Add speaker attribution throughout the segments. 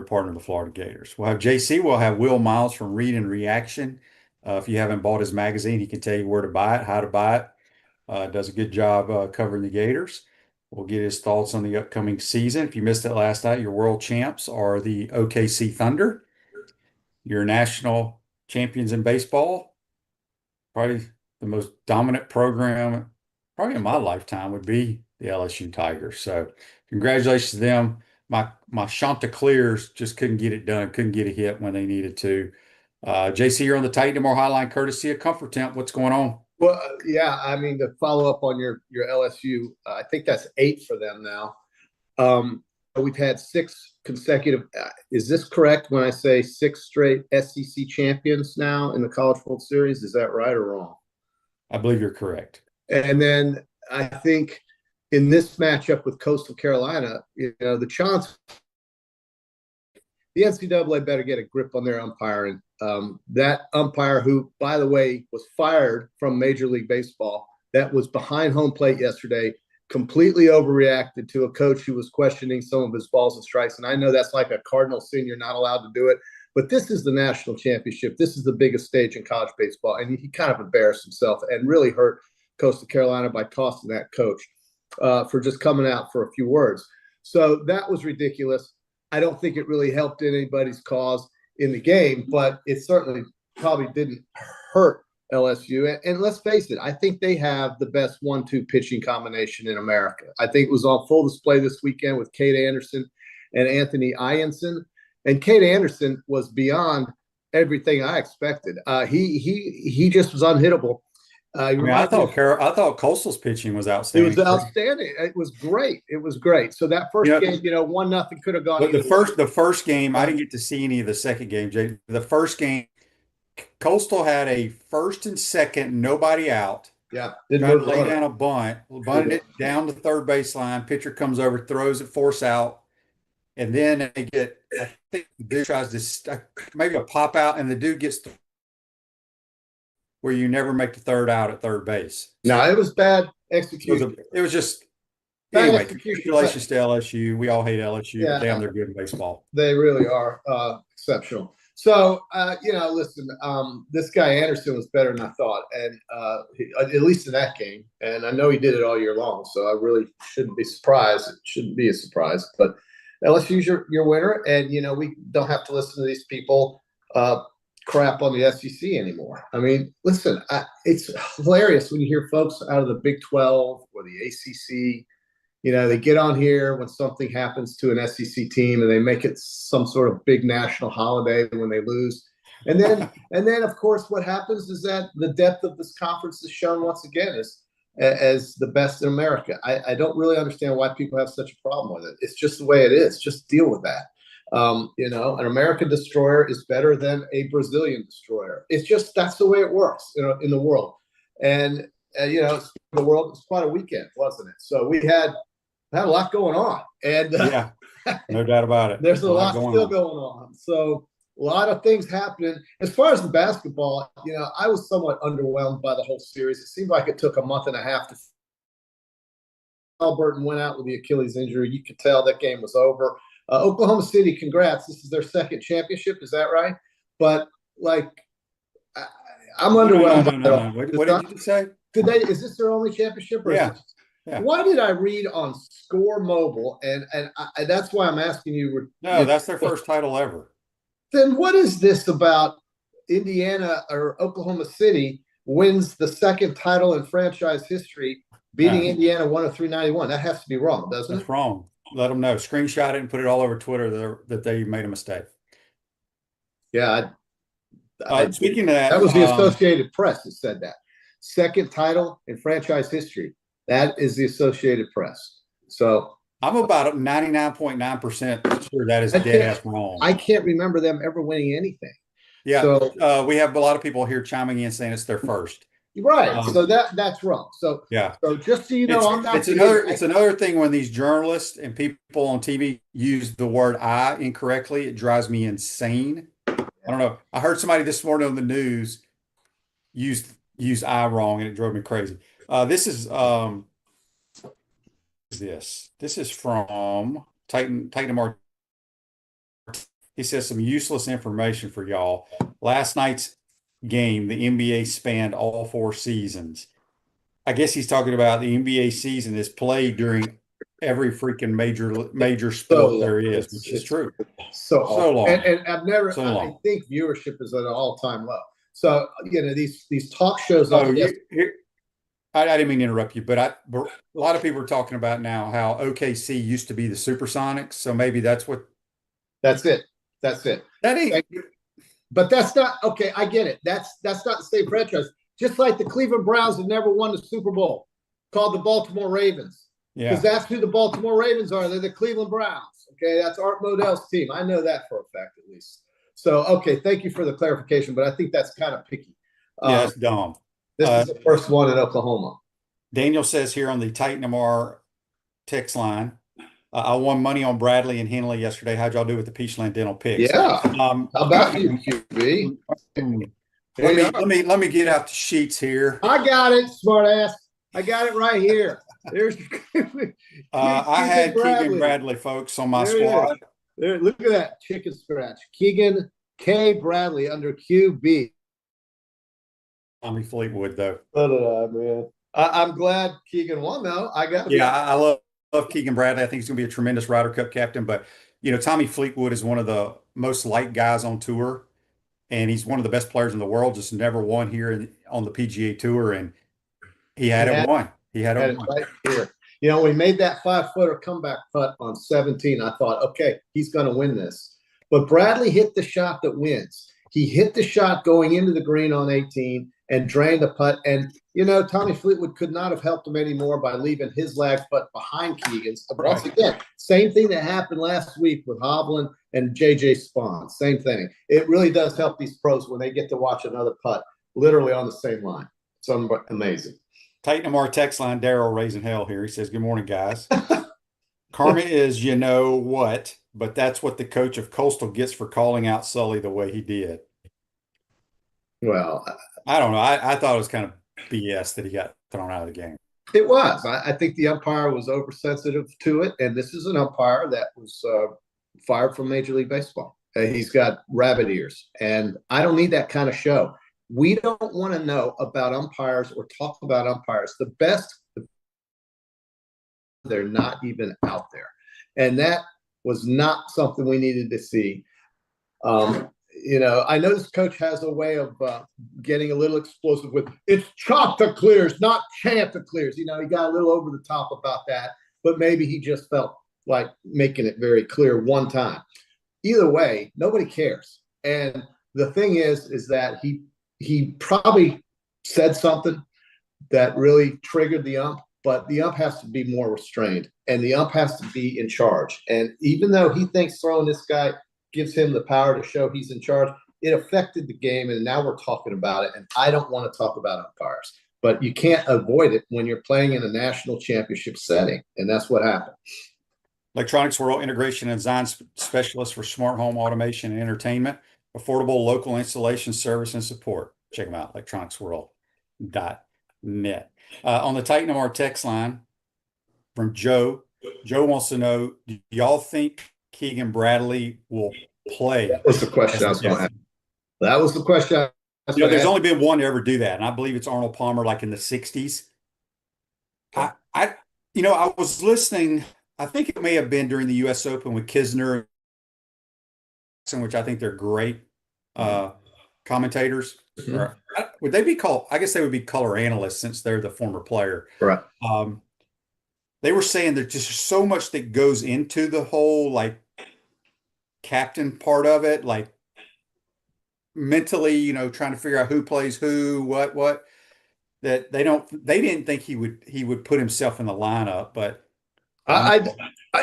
Speaker 1: partner of the Florida Gators. We'll have JC. We'll have Will Miles from Read and Reaction. If you haven't bought his magazine, he can tell you where to buy it, how to buy it. Does a good job covering the Gators. We'll get his thoughts on the upcoming season. If you missed it last night, your world champs are the OKC Thunder. Your national champions in baseball, probably the most dominant program, probably in my lifetime, would be the LSU Tigers. So congratulations to them. My Chanticleers just couldn't get it done, couldn't get a hit when they needed to. JC, you're on the Titan More Highline courtesy of Comfort Temp. What's going on?
Speaker 2: Well, yeah, I mean, to follow up on your LSU, I think that's 8 for them now. We've had 6 consecutive. Is this correct when I say 6 straight SEC champions now in the College World Series? Is that right or wrong?
Speaker 1: I believe you're correct.
Speaker 2: And then I think in this matchup with Coastal Carolina, the chance the NCAA better get a grip on their umpiring. That umpire, who, by the way, was fired from Major League Baseball, that was behind home plate yesterday, completely overreacted to a coach who was questioning some of his balls and strikes. And I know that's like a cardinal sin. You're not allowed to do it. But this is the national championship. This is the biggest stage in college baseball. And he kind of embarrassed himself and really hurt Coastal Carolina by tossing that coach for just coming out for a few words. So that was ridiculous. I don't think it really helped anybody's cause in the game, but it certainly probably didn't hurt LSU. And let's face it, I think they have the best 1-2 pitching combination in America. I think it was on full display this weekend with Cade Anderson and Anthony Ianson. And Cade Anderson was beyond everything I expected. He just was unhittable.
Speaker 1: I thought Coastal's pitching was outstanding.
Speaker 2: It was outstanding. It was great. It was great. So that first game, 1-0 could have gone.
Speaker 1: But the first game, I didn't get to see any of the second game, Jay. The first game, Coastal had a first and second, nobody out.
Speaker 2: Yeah.
Speaker 1: Tried to lay down a bunt, bunted it down the third baseline. Pitcher comes over, throws it, force out. And then they get, I think the dude tries to maybe a pop out, and the dude gets where you never make the third out at third base.
Speaker 2: No, it was bad execution.
Speaker 1: It was just anyway. Congratulations to LSU. We all hate LSU.
Speaker 2: Yeah,
Speaker 1: damn, they're good in baseball.
Speaker 2: They really are exceptional. So, listen, this guy Anderson was better than I thought, and at least in that game. And I know he did it all year long, so I really shouldn't be surprised. It shouldn't be a surprise. But LSU's your winner, and we don't have to listen to these people crap on the SEC anymore. I mean, listen, it's hilarious when you hear folks out of the Big 12 or the ACC. They get on here when something happens to an SEC team and they make it some sort of big national holiday when they lose. And then of course, what happens is that the depth of this conference is shown once again as the best in America. I don't really understand why people have such a problem with it. It's just the way it is. Just deal with that. An American destroyer is better than a Brazilian destroyer. It's just, that's the way it works, in the world. And, the world was quite a weekend, wasn't it? So we had a lot going on. And
Speaker 1: yeah, no doubt about it.
Speaker 2: There's a lot still going on. So a lot of things happening. As far as the basketball, I was somewhat underwhelmed by the whole series. It seemed like it took a month and a half to. Burton went out with the Achilles injury. You could tell that game was over. Oklahoma City, congrats. This is their second championship. Is that right? But, I'm underwhelmed.
Speaker 1: No. What did you just say?
Speaker 2: Is this their only championship? Or
Speaker 1: yeah.
Speaker 2: Why did I read on Score Mobile, and that's why I'm asking you.
Speaker 1: No, that's their first title ever.
Speaker 2: Then what is this about Indiana or Oklahoma City wins the second title in franchise history, beating Indiana 103-91? That has to be wrong, doesn't it?
Speaker 1: That's wrong. Let them know. Screenshot it and put it all over Twitter that they made a mistake.
Speaker 2: Yeah.
Speaker 1: Speaking of that,
Speaker 2: that was the Associated Press that said that. Second title in franchise history. That is the Associated Press. So
Speaker 1: I'm about 99.9% sure that is dead ass wrong.
Speaker 2: I can't remember them ever winning anything.
Speaker 1: Yeah. So we have a lot of people here chiming in saying it's their first.
Speaker 2: Right. So that's wrong. So
Speaker 1: yeah.
Speaker 2: So just so you know, I'm not.
Speaker 1: It's another thing when these journalists and people on TV use the word "I" incorrectly. It drives me insane. I don't know. I heard somebody this morning on the news use "I" wrong, and it drove me crazy. This is from Titan Mark He says some useless information for y'all. Last night's game, the NBA spanned all 4 seasons. I guess he's talking about the NBA season is played during every freaking major
Speaker 2: So
Speaker 1: sport there
Speaker 2: long.
Speaker 1: is, which is
Speaker 2: It's
Speaker 1: true.
Speaker 2: so
Speaker 1: So
Speaker 2: awful.
Speaker 1: long,
Speaker 2: And I've never,
Speaker 1: so
Speaker 2: I
Speaker 1: long.
Speaker 2: think viewership is at an all-time low. So, these talk shows
Speaker 1: Oh,
Speaker 2: on
Speaker 1: I didn't mean to interrupt you, but a lot of people are talking about now how OKC used to be the Supersonics, so maybe that's what
Speaker 2: that's it. That's it.
Speaker 1: that ain't.
Speaker 2: But that's not okay. I get it. That's not the same franchise. Just like the Cleveland Browns have never won the Super Bowl, called the Baltimore Ravens, because
Speaker 1: Yeah,
Speaker 2: that's who the Baltimore Ravens are. They're the Cleveland Browns. Okay, that's Art Modell's team. I know that for a fact, at least. So, okay, thank you for the clarification, but I think that's kind of picky.
Speaker 1: yeah,
Speaker 2: Um,
Speaker 1: it's dumb.
Speaker 2: this is the first one in Oklahoma.
Speaker 1: Daniel says here on the Titan MR text line, I won money on Bradley and Henley yesterday. How'd y'all do with the Peachland Dental picks?
Speaker 2: Yeah. How about you, QB?
Speaker 1: Let me get out the sheets here.
Speaker 2: I got it, smart ass. I got it right here. There's
Speaker 1: I had Keegan Bradley, folks, on my squad.
Speaker 2: There, look at that chicken scratch. Keegan K. Bradley under QB.
Speaker 1: Tommy Fleetwood, though.
Speaker 2: Man. I'm glad Keegan won, though.
Speaker 1: I love Keegan Bradley. I think he's going to be a tremendous Ryder Cup captain. But, Tommy Fleetwood is one of the most liked guys on tour, and he's one of the best players in the world, just never won here on the PGA Tour, and he had it won. He had it won.
Speaker 2: Right here. When he made that 5-footer comeback putt on 17, I thought, okay, he's going to win this. But Bradley hit the shot that wins. He hit the shot going into the green on 18 and drained the putt. And, Tommy Fleetwood could not have helped him anymore by leaving his lag putt behind Keegan's. But once again, same thing that happened last week with Hovland and JJ Spawn. Same thing. It really does help these pros when they get to watch another putt literally on the same line. It's amazing.
Speaker 1: Tighten them our text line. Daryl raising hell here. He says, "Good morning, guys." Karma is, what, but that's what the coach of Coastal gets for calling out Sully the way he did.
Speaker 2: Well,
Speaker 1: I don't know. I thought it was kind of BS that he got thrown out of the game.
Speaker 2: It was. I think the umpire was oversensitive to it, and this is an umpire that was fired from Major League Baseball. He's got rabbit ears, and I don't need that kind of show. We don't want to know about umpires or talk about umpires. The best, they're not even out there. And that was not something we needed to see. I know this coach has a way of getting a little explosive with, it's chop that clears, not chant that clears. He got a little over the top about that, but maybe he just felt like making it very clear one time. Either way, nobody cares. And the thing is that he probably said something that really triggered the ump, but the ump has to be more restrained, and the ump has to be in charge. And even though he thinks throwing this guy gives him the power to show he's in charge, it affected the game, and now we're talking about it, and I don't want to talk about umpires. But you can't avoid it when you're playing in a national championship setting, and that's what happened.
Speaker 1: Electronics World Integration and Design Specialist for smart home automation and entertainment. Affordable local installation service and support. Check them out, electronicsworld.net. On the Titan MR text line from Joe. Joe wants to know, do y'all think Keegan Bradley will play?
Speaker 2: That was the question I was going to ask. That was the question.
Speaker 1: There's only been one to ever do that, and I believe it's Arnold Palmer, like in the 60s. I was listening. I think it may have been during the U.S. Open with Kisner, which I think they're great commentators.
Speaker 2: Mm-hmm.
Speaker 1: Or, would they be called? I guess they would be color analysts since they're the former player.
Speaker 2: Right.
Speaker 1: They were saying there's just so much that goes into the whole captain part of it, like mentally, trying to figure out who plays who, what. That they didn't think he would put himself in the lineup, but
Speaker 2: I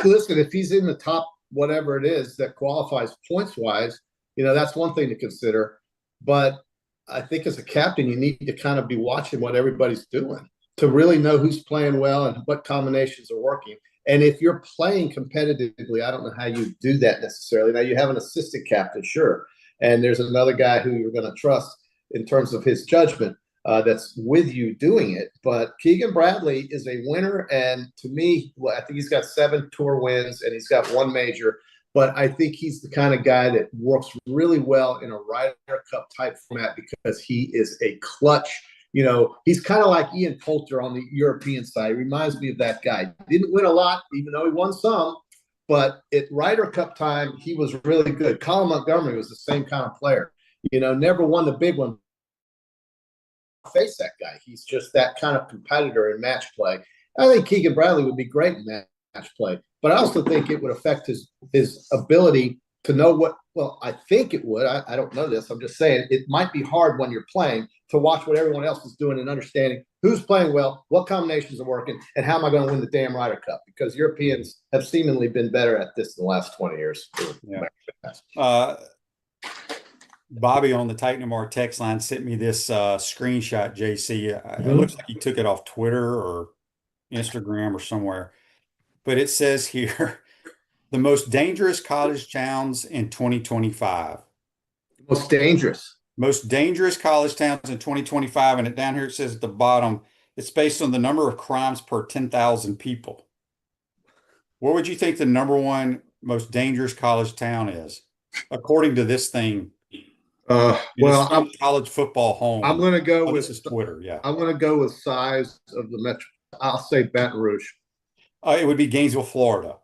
Speaker 2: listen, if he's in the top whatever it is that qualifies points wise, that's one thing to consider. But I think as a captain, you need to kind of be watching what everybody's doing to really know who's playing well and what combinations are working. And if you're playing competitively, I don't know how you do that necessarily. Now, you have an assistant captain, sure, and there's another guy who you're going to trust in terms of his judgment that's with you doing it. But Keegan Bradley is a winner, and to me, I think he's got 7 tour wins and he's got 1 major. but I think he's the kind of guy that works really well in a Ryder Cup type format because he is a clutch. He's kind of like Ian Poulter on the European side. He reminds me of that guy. Didn't win a lot, even though he won some, but at Ryder Cup time, he was really good. Colin Montgomery was the same kind of player. Never won the big one. Face that guy. He's just that kind of competitor in match play. I think Keegan Bradley would be great in match play, but I also think it would affect his ability to know what. Well, I think it would. I don't know this. I'm just saying it might be hard when you're playing to watch what everyone else is doing and understanding who's playing well, what combinations are working, and how am I going to win the damn Ryder Cup? Because Europeans have seemingly been better at this in the last 20 years.
Speaker 1: Yeah. Bobby on the Titanamar text line sent me this screenshot, JC. It looks like he took it off Twitter or Instagram or somewhere. But it says here, the most dangerous college towns in 2025.
Speaker 2: Most dangerous.
Speaker 1: Most dangerous college towns in 2025. And down here it says at the bottom, it's based on the number of crimes per 10,000 people. What would you think the number one most dangerous college town is, according to this thing?
Speaker 2: Well,
Speaker 1: I'm college football home.
Speaker 2: I'm going to go with
Speaker 1: this is Twitter. Yeah,
Speaker 2: I'm going to go with size of the metro. I'll say Baton Rouge.
Speaker 1: It would be Gainesville, Florida.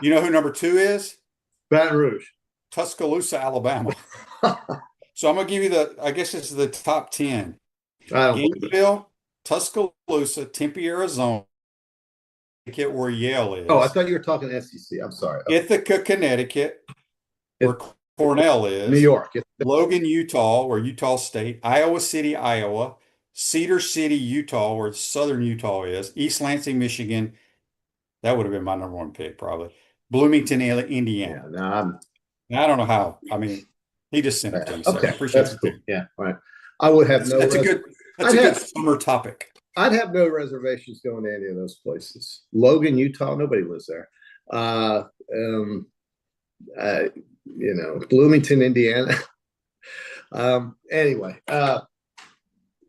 Speaker 1: You know who number 2 is?
Speaker 2: Baton Rouge.
Speaker 1: Tuscaloosa, Alabama. So I'm going to give you I guess it's the top 10.
Speaker 2: Gainesville,
Speaker 1: Tuscaloosa, Tempe, Arizona, Connecticut, where Yale is.
Speaker 2: Oh, I thought you were talking SEC. I'm sorry.
Speaker 1: Ithaca, Connecticut, where Cornell is.
Speaker 2: New York.
Speaker 1: Logan, Utah, where Utah State. Iowa City, Iowa. Cedar City, Utah, where southern Utah is. East Lansing, Michigan. That would have been my number 1 pick, probably. Bloomington, Indiana.
Speaker 2: Yeah,
Speaker 1: I don't know how. I mean, he just sent it to me. So
Speaker 2: okay,
Speaker 1: I appreciate
Speaker 2: that's cool. Yeah, all right. I would have
Speaker 1: That's a good summer topic.
Speaker 2: I'd have no reservations going to any of those places. Logan, Utah, nobody lives there. Bloomington, Indiana. Anyway,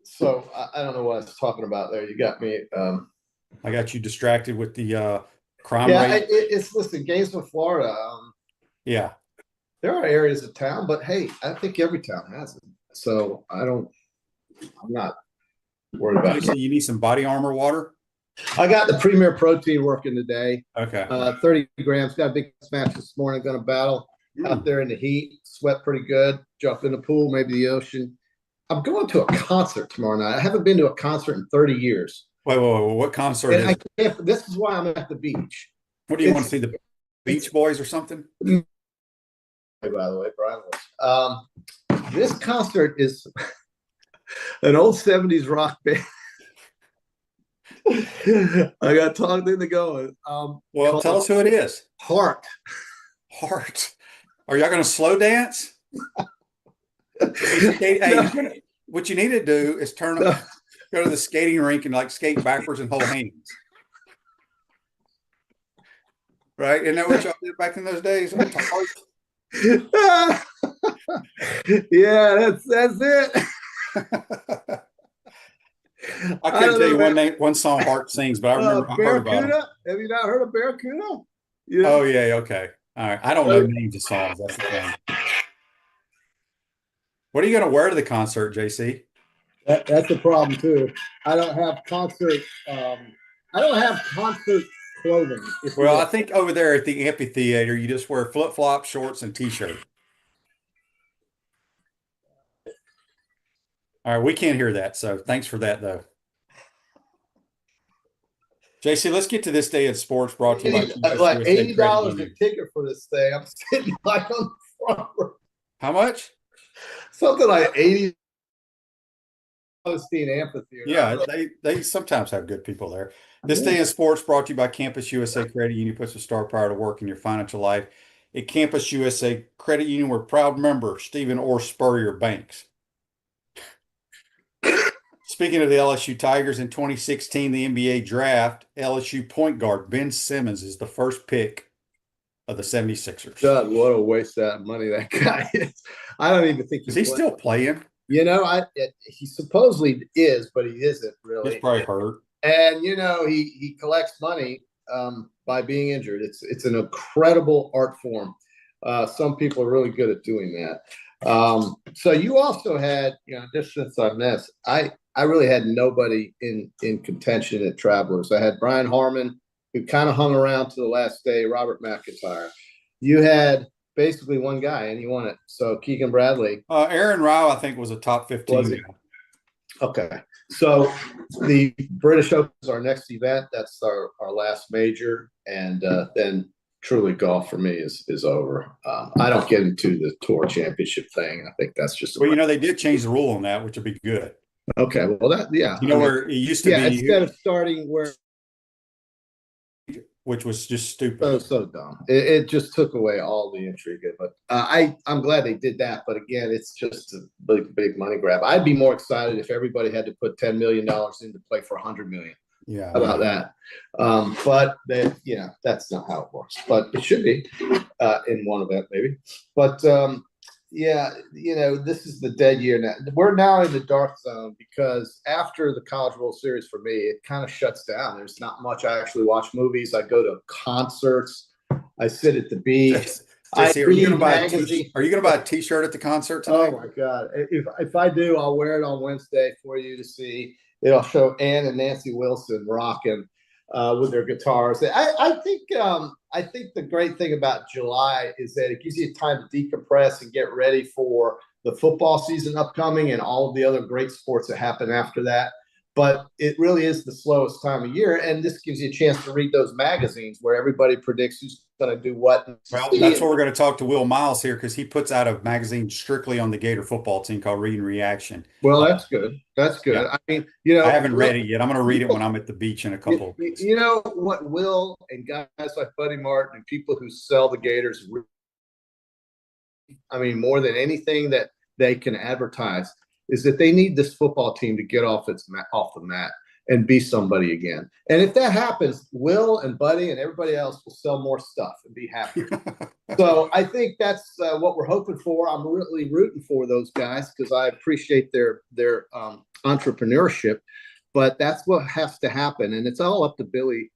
Speaker 2: so I don't know what I was talking about there. You got me.
Speaker 1: I got you distracted with the crime
Speaker 2: rate. Listen, Gainesville, Florida.
Speaker 1: Yeah.
Speaker 2: There are areas of town, but hey, I think every town has it. So I'm not worried about it.
Speaker 1: You need some body armor water?
Speaker 2: I got the Premier Protein working today.
Speaker 1: Okay.
Speaker 2: 30 grams. Got a big match this morning. Going to battle out there in the heat. Sweat pretty good. Jump in the pool, maybe the ocean. I'm going to a concert tomorrow night. I haven't been to a concert in 30 years.
Speaker 1: Wait, what concert is
Speaker 2: it? This is why I'm at the beach.
Speaker 1: What do you want to see, the Beach Boys or something?
Speaker 2: By the way, Brian. This concert is an old 70s rock band. I got talked into going.
Speaker 1: Well, tell us who it is.
Speaker 2: Heart.
Speaker 1: Are y'all going to slow dance? Hey, what you need to do is go to the skating rink and skate backwards and hold hands. Right? Isn't that what y'all did back in those days?
Speaker 2: Yeah, that's it.
Speaker 1: I couldn't tell you one song Hart sings, but I remember I heard about it.
Speaker 2: Have you not heard of Barracuda?
Speaker 1: Yeah. Oh yeah, okay. All right. I don't know names of songs. That's the thing. What are you going to wear to the concert, JC?
Speaker 2: That's a problem too. I don't have concert clothing.
Speaker 1: Well, I think over there at the amphitheater, you just wear flip-flop shorts and t-shirt. All right, we can't hear that, so thanks for that, though. JC, let's get to this day in sports brought to you by
Speaker 2: like $80 a ticket for this thing. I'm sitting like on the front row.
Speaker 1: How much?
Speaker 2: Something like $80. Amphitheater.
Speaker 1: Yeah, they sometimes have good people there. This day in sports brought to you by Campus USA Credit Union. Puts a star power to work in your financial life. At Campus USA Credit Union, we're proud member Stephen Orr Spurrier Banks. Speaking of the LSU Tigers, in 2016, the NBA draft, LSU point guard Ben Simmons is the first pick of the 76ers.
Speaker 2: God, what a waste of money that guy is. I don't even think
Speaker 1: he's still playing.
Speaker 2: He supposedly is, but he isn't really.
Speaker 1: He's probably hurt.
Speaker 2: And he collects money. by being injured. It's an incredible art form. Some people are really good at doing that. So you also had, just since I missed, I really had nobody in contention at Travelers. I had Brian Harmon, who kind of hung around to the last day, Robert McIntyre. You had basically one guy, and he won it. So Keegan Bradley.
Speaker 1: Aaron Rao, I think, was a top 15 guy.
Speaker 2: Okay. So the British Open is our next event. That's our last major. And then truly golf for me is over. I don't get into the tour championship thing. I think that's just
Speaker 1: well, they did change the rule on that, which would be good.
Speaker 2: Okay. Well,
Speaker 1: where it used to be,
Speaker 2: instead of starting where,
Speaker 1: which was just stupid.
Speaker 2: So dumb. It just took away all the intrigue. But I'm glad they did that. But again, it's just a big money grab. I'd be more excited if everybody had to put $10 million in to play for $100 million.
Speaker 1: Yeah.
Speaker 2: How about that? But that's not how it works. But it should be in one event maybe. But this is the dead year now. We're now in the dark zone because after the College World Series for me, it kind of shuts down. There's not much. I actually watch movies. I go to concerts. I sit at the beach.
Speaker 1: Jesse, are you going to buy a T-shirt at the concert tonight?
Speaker 2: Oh my God! If I do, I'll wear it on Wednesday for you to see. It'll show Ann and Nancy Wilson rocking with their guitars. I think the great thing about July is that it gives you time to decompress and get ready for the football season upcoming and all of the other great sports that happen after that. But it really is the slowest time of year, and this gives you a chance to read those magazines where everybody predicts who's going to do what.
Speaker 1: Well, that's what we're going to talk to Will Miles here because he puts out a magazine strictly on the Gator football team called Read and Reaction.
Speaker 2: Well, that's good. That's good.
Speaker 1: Yeah.
Speaker 2: I mean,
Speaker 1: I haven't read it yet. I'm going to read it when I'm at the beach in a couple of weeks.
Speaker 2: You know what, Will and guys like Buddy Martin and people who sell the Gators, I mean, more than anything that they can advertise, is that they need this football team to get off the mat and be somebody again. And if that happens, Will and Buddy and everybody else will sell more stuff and be happy. So I think that's what we're hoping for. I'm really rooting for those guys because I appreciate their entrepreneurship. But that's what has to happen, and it's all up to Billy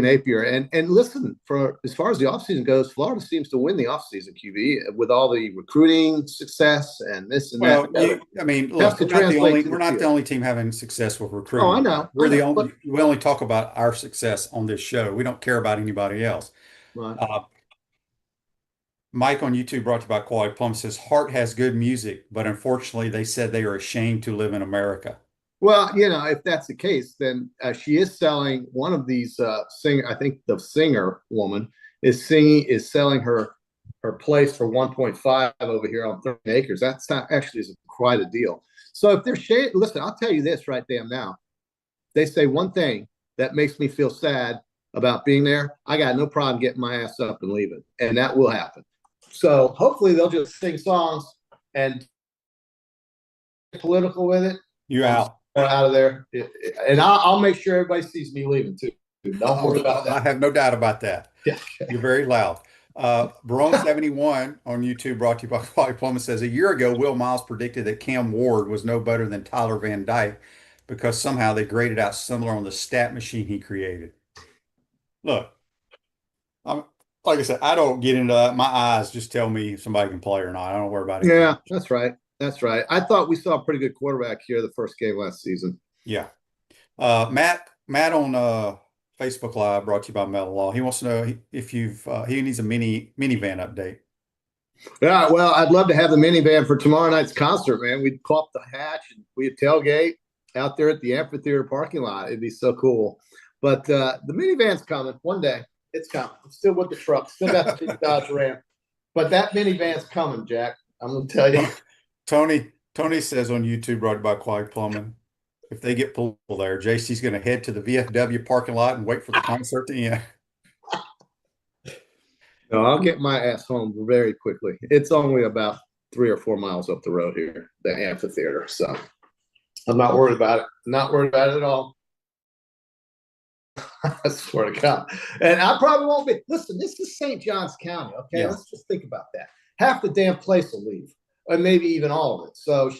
Speaker 2: Napier. And listen, for as far as the offseason goes, Florida seems to win the offseason, QB, with all the recruiting success and this and that.
Speaker 1: Look, we're not the only team having success with recruiting.
Speaker 2: Oh, I know.
Speaker 1: We only talk about our success on this show. We don't care about anybody else.
Speaker 2: Right.
Speaker 1: Mike on YouTube brought to you by Quality Plum says Hart has good music, but unfortunately they said they are ashamed to live in America.
Speaker 2: Well, if that's the case, then she is selling one of these singer. I think the singer woman is selling her place for 1.5 over here on 30 acres. That's not actually is quite a deal. So if they're listen, I'll tell you this right damn now. They say one thing that makes me feel sad about being there. I got no problem getting my ass up and leaving, and that will happen. So hopefully they'll just sing songs and get political with it.
Speaker 1: You out.
Speaker 2: Out of there, and I'll make sure everybody sees me leaving too. Don't worry about that.
Speaker 1: I have no doubt about that.
Speaker 2: Yeah.
Speaker 1: You're very loud. Barone71 on YouTube brought to you by Quality Plum says a year ago, Will Miles predicted that Cam Ward was no better than Tyler Van Dyke because somehow they graded out similar on the stat machine he created. Look, like I said, I don't get into that. My eyes just tell me if somebody can play or not. I don't worry about it.
Speaker 2: Yeah, that's right. That's right. I thought we saw a pretty good quarterback here the first game last season.
Speaker 1: Yeah. Matt on Facebook Live brought to you by Metal Law. He wants to know if he needs a minivan update.
Speaker 2: Yeah, well, I'd love to have the minivan for tomorrow night's concert, man. We'd pop the hatch and we'd tailgate out there at the amphitheater parking lot. It'd be so cool. But the minivan's coming one day. It's coming. I'm still with the truck. Still got the Dodge Ram. But that minivan's coming, Jack. I'm going to tell you.
Speaker 1: Tony says on YouTube, brought by Quality Plumbing, if they get political there, JC's going to head to the VFW parking lot and wait for the concert to end.
Speaker 2: No, I'll get my ass home very quickly. It's only about 3 or 4 miles up the road here, the amphitheater. So I'm not worried about it. Not worried about it at all. I swear to God. And I probably won't be. Listen, this is St. Johns County, okay?
Speaker 1: Yeah.
Speaker 2: Let's just think about that. Half the damn place will leave. Or maybe even all of it. So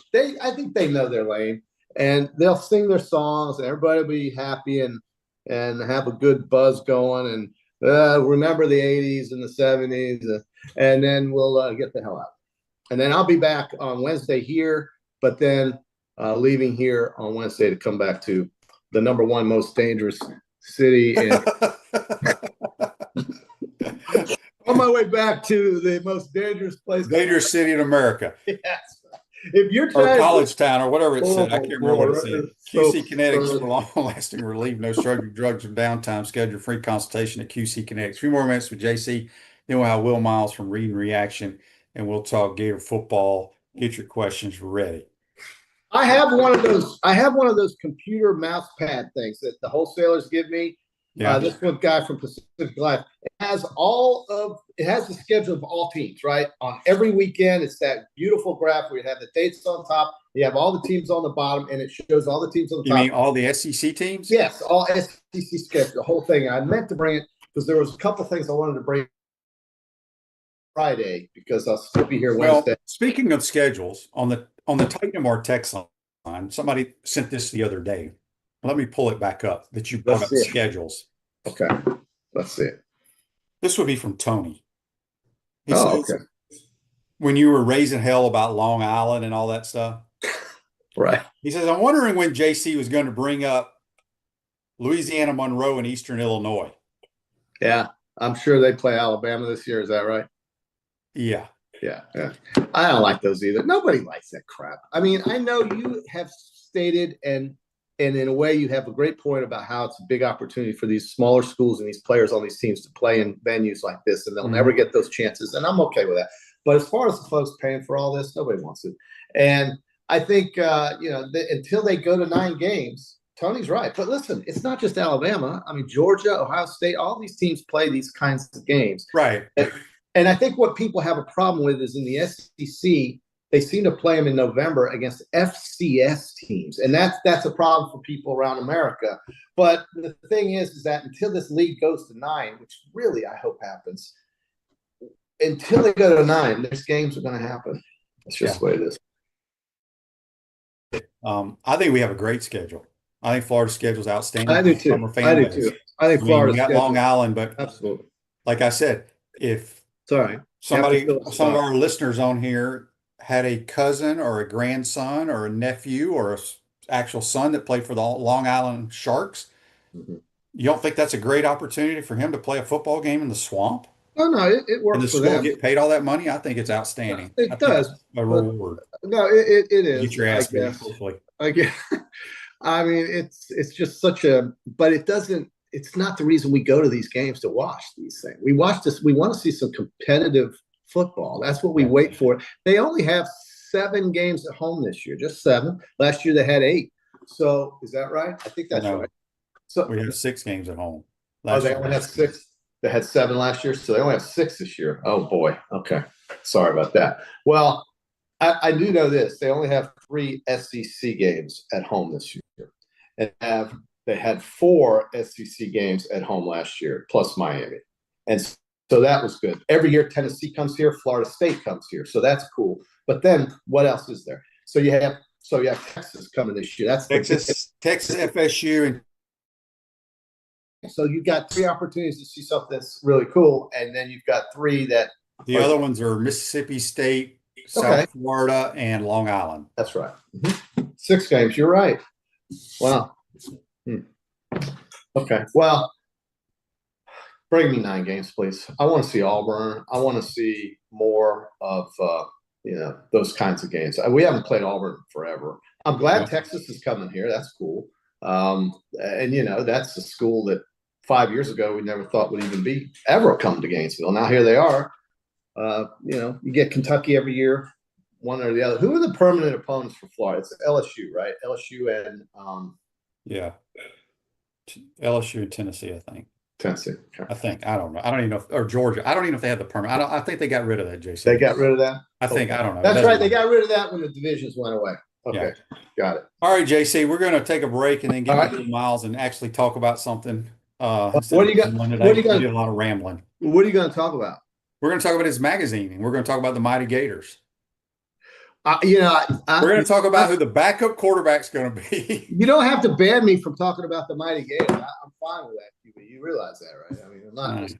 Speaker 2: I think they know their lane, and they'll sing their songs, and everybody will be happy. And and have a good buzz going, and remember the '80s and the '70s, and then we'll get the hell out. And then I'll be back on Wednesday here, but then leaving here on Wednesday to come back to the #1 most dangerous city in on my way back to the most dangerous place.
Speaker 1: Dangerous city in America.
Speaker 2: Yes. If you're
Speaker 1: or college town or whatever it said. I can't remember what it said.
Speaker 2: So,
Speaker 1: QC Kinetics for long-lasting relief, no struggling drugs or downtime. Schedule free consultation at QC Kinetics. 3 more minutes with JC. Then we'll have Will Miles from Read and Reaction, and we'll talk Gator football. Get your questions ready.
Speaker 2: I have one of those. I have one of those computer mouse pad things that the wholesalers give me.
Speaker 1: Yeah.
Speaker 2: This one guy from Pacific Life. It has the schedule of all teams, right? On every weekend, it's that beautiful graph where you have the dates on top, you have all the teams on the bottom, and it shows all the teams on the top.
Speaker 1: You mean all the SEC teams?
Speaker 2: Yes, all SEC schedule, the whole thing. I meant to bring it because there was a couple things I wanted to bring Friday because I'll still be here Wednesday.
Speaker 1: Well, speaking of schedules, on the Titan Our text line, somebody sent this the other day. Let me pull it back up that you brought up schedules.
Speaker 2: Okay, let's see it.
Speaker 1: This would be from Tony. He
Speaker 2: says,
Speaker 1: okay. When you were raising hell about Long Island and all that stuff.
Speaker 2: Right.
Speaker 1: He says, I'm wondering when JC was going to bring up Louisiana Monroe and Eastern Illinois.
Speaker 2: Yeah, I'm sure they play Alabama this year. Is that right?
Speaker 1: Yeah.
Speaker 2: Yeah. I don't like those either. Nobody likes that crap. I mean, I know you have stated and in a way you have a great point about how it's a big opportunity for these smaller schools and these players on these teams to play in venues like this, and they'll never get those chances. And I'm okay with that. But as far as the folks paying for all this, nobody wants it. And I think, until they go to 9 games, Tony's right. But listen, it's not just Alabama. I mean, Georgia, Ohio State, all these teams play these kinds of games.
Speaker 1: Right.
Speaker 2: And I think what people have a problem with is in the SEC, they seem to play them in November against FCS teams. And that's a problem for people around America. But the thing is that until this league goes to 9, which really I hope happens, until they go to 9, these games are going to happen. That's just the way it is.
Speaker 1: I think we have a great schedule. I think Florida's schedule is outstanding.
Speaker 2: I do too. I think Florida's
Speaker 1: got Long Island, but
Speaker 2: absolutely,
Speaker 1: like I said, if some of our listeners on here had a cousin or a grandson or a nephew or an actual son that played for the Long Island Sharks, you don't think that's a great opportunity for him to play a football game in the swamp?
Speaker 2: Oh, no, it works
Speaker 1: and the
Speaker 2: for them.
Speaker 1: Get paid all that money? I think it's outstanding.
Speaker 2: It does.
Speaker 1: A reward.
Speaker 2: No, it is.
Speaker 1: Get your ass beat, hopefully.
Speaker 2: I mean, it's just such a, but it doesn't, it's not the reason we go to these games to watch these things. We watch this, we want to see some competitive football. That's what we wait for. They only have 7 games at home this year, just 7. Last year they had 8. So is that right? I think that's right. So
Speaker 1: we have 6 games at home.
Speaker 2: They only have 6. They had 7 last year, so they only have 6 this year. Oh boy. Okay. Sorry about that. Well, I do know this. They only have 3 SEC games at home this year. And they had 4 SEC games at home last year, plus Miami. And so that was good. Every year Tennessee comes here, Florida State comes here. So that's cool. But then what else is there? So you have Texas coming this year. That's
Speaker 1: Texas, FSU, and
Speaker 2: so you've got 3 opportunities to see something that's really cool, and then you've got 3 that
Speaker 1: the other ones are Mississippi State, South Florida, and Long Island.
Speaker 2: That's right. 6 games. You're right. Wow. Okay. Well, bring me 9 games, please. I want to see Auburn. I want to see more of those kinds of games. We haven't played Auburn forever. I'm glad Texas is coming here. That's cool. And that's a school that 5 years ago we never thought would even be ever come to Gainesville. Now here they are. You get Kentucky every year, one or the other. Who are the permanent opponents for Florida? It's LSU, right? LSU and
Speaker 1: LSU and Tennessee, I think.
Speaker 2: Tennessee. Okay.
Speaker 1: I think. I don't know. I don't even know or Georgia. I don't even know if they had the permanent. I think they got rid of that, Jason.
Speaker 2: They got rid of that?
Speaker 1: I think. I don't know.
Speaker 2: That's right. They got rid of that when the divisions went away. Okay. Yeah. Got it.
Speaker 1: All right, JC, we're going to take a break and then get to Miles and actually talk about something.
Speaker 2: What do you got?
Speaker 1: We did a lot of rambling.
Speaker 2: What are you going to talk about?
Speaker 1: We're going to talk about his magazine, and we're going to talk about the Mighty Gators. We're going to talk about who the backup quarterback's going to be.
Speaker 2: you don't have to ban me from talking about the mighty Gators. I'm fine with that, QB. You realize that, right? I mean, I'm not just,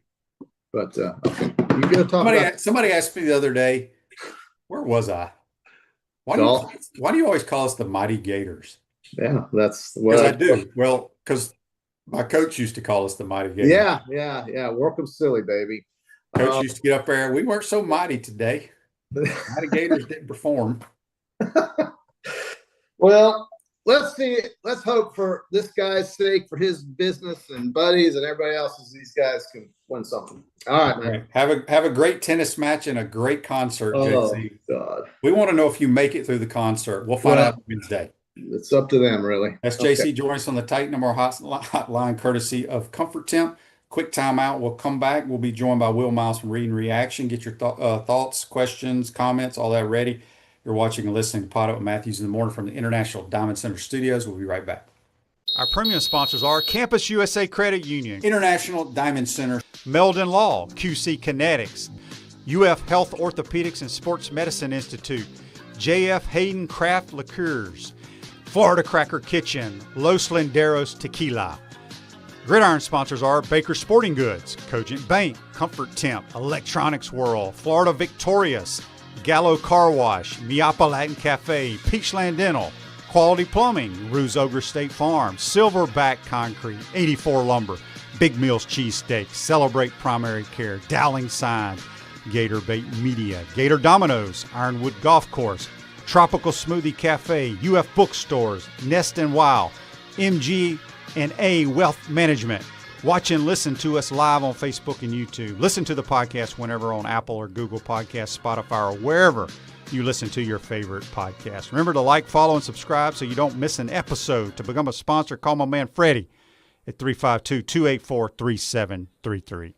Speaker 2: but okay. You going to talk about
Speaker 1: somebody asked me the other day, where was I? Why do you always call us the mighty Gators?
Speaker 2: Yeah, that's
Speaker 1: what I do. Well, because my coach used to call us the mighty Gators.
Speaker 2: Yeah. Work them silly, baby.
Speaker 1: Coach used to get up there. We weren't so mighty today. Mighty Gators didn't perform.
Speaker 2: Well, let's see. Let's hope for this guy's sake, for his business and buddies and everybody else's, these guys can win something. All right, man.
Speaker 1: Have a great tennis match and a great concert, JC.
Speaker 2: God.
Speaker 1: We want to know if you make it through the concert. We'll find out Wednesday.
Speaker 2: It's up to them, really.
Speaker 1: That's JC joining us on the Titan Number hotline, courtesy of Comfort Temp. Quick timeout. We'll come back. We'll be joined by Will Miles from Read and Reaction. Get your thoughts, questions, comments, all that ready. You're watching and listening to PodUp with Matthews in the Morning from the International Diamond Center Studios. We'll be right back.
Speaker 3: Our premium sponsors are Campus USA Credit Union,
Speaker 1: International Diamond Center,
Speaker 3: Meldon Law, QC Kinetics, UF Health Orthopedics and Sports Medicine Institute, JF Hayden Craft Liqueurs, Florida Cracker Kitchen, Los Linderos Tequila. Gridiron sponsors are Baker Sporting Goods, Cogent Bank, Comfort Temp, Electronics World, Florida Victorious, Gallo Car Wash, Miapa Latin Cafe, Peachland Dental, Quality Plumbing, Ruse Ogre State Farm, Silverback Concrete, 84 Lumber, Big Mills Cheesesteak, Celebrate Primary Care, Dowling Sign, Gator Bait Media, Gator Dominoes, Ironwood Golf Course, Tropical Smoothie Cafe, UF Bookstores, Nest and Wow, MG&A Wealth Management. Watch and listen to us live on Facebook and YouTube. Listen to the podcast whenever on Apple or Google Podcasts, Spotify, or wherever you listen to your favorite podcast. Remember to like, follow, and subscribe so you don't miss an episode. To become a sponsor, call my man Freddie at 352-284-3733.